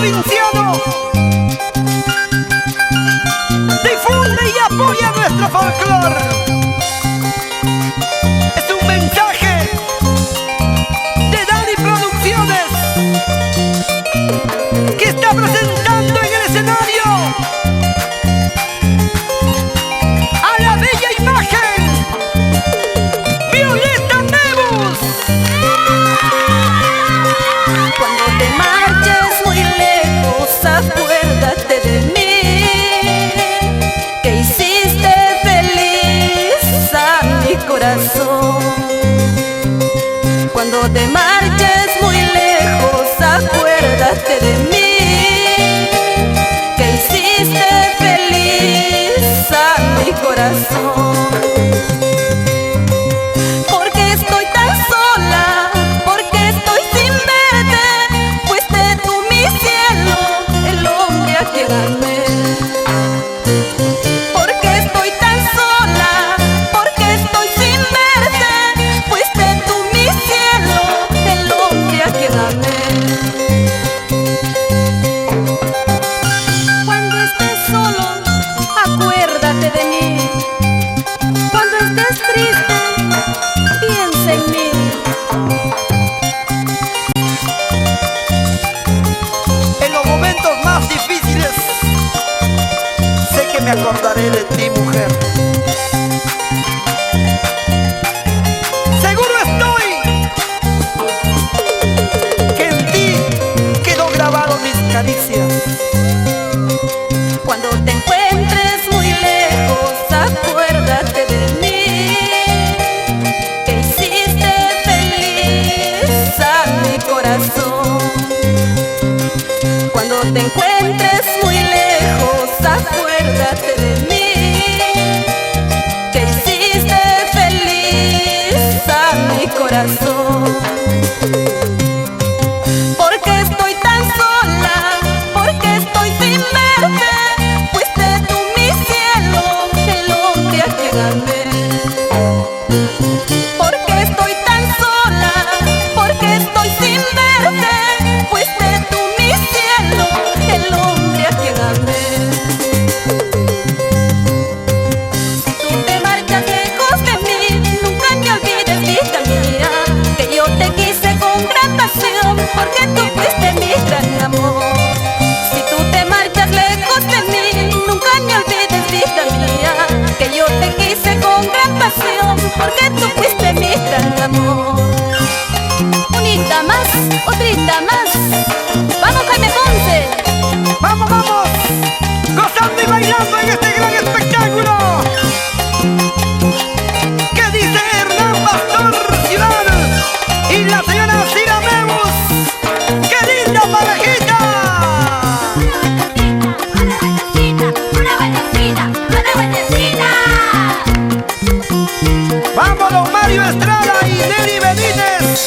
provinciano difunde y apoya nuestro folclor. Es un mensaje de Dani Producciones, que está presentando en el escenario a la bella imagen Violeta Nebus. Cuando te marches muy lejos, acuérdate de mí, que hiciste feliz a mi corazón. Cuando te marches muy lejos, acuérdate de mí, que hiciste feliz a mi corazón. Porque estoy tan sola, porque estoy sin verte, fuiste tú mi cielo, el hombre a quien amé. Porque estoy tan sola, porque estoy sin verte, fuiste tú mi cielo, el hombre a quien amé. Cuando estés solo, acuérdate de mí. Cuando estés triste, piensa en mí. En los momentos más difíciles, sé que me acordaré de ti, mujer. Seguro estoy que en ti quedó grabado mis caricias. Cuando te encuentres muy lejos, acuérdate de mí, que hiciste feliz a mi corazón. Cuando te encuentres muy lejos, acuérdate de mí, que hiciste feliz a mi corazón. Porque estoy tan sola, porque estoy sin verte, fuiste tú mi cielo, el hombre a quien amé. Porque estoy tan sola, porque estoy sin verte, fuiste tú mi cielo, el hombre a quien amé. Si tú te marchas lejos de mí, nunca me olvides, vida mía, que yo te quise con gran pasión, porque tú fuiste mi gran amor. Si tú te marchas lejos de mí, nunca me olvides, vida mía, que yo te quise con gran pasión, porque tú fuiste mi gran amor. Unita más, otrita más. Vamos, Jaime Ponce. ¡Vamos, vamos! Gozando y bailando en este gran espectáculo. ¿Qué dice Hernán Pastor Ciudad y la señora Cira Nebus? ¡Qué linda parejita! Una buenecita. ¡Vamos, don Mario Estrada y Neri Benítez!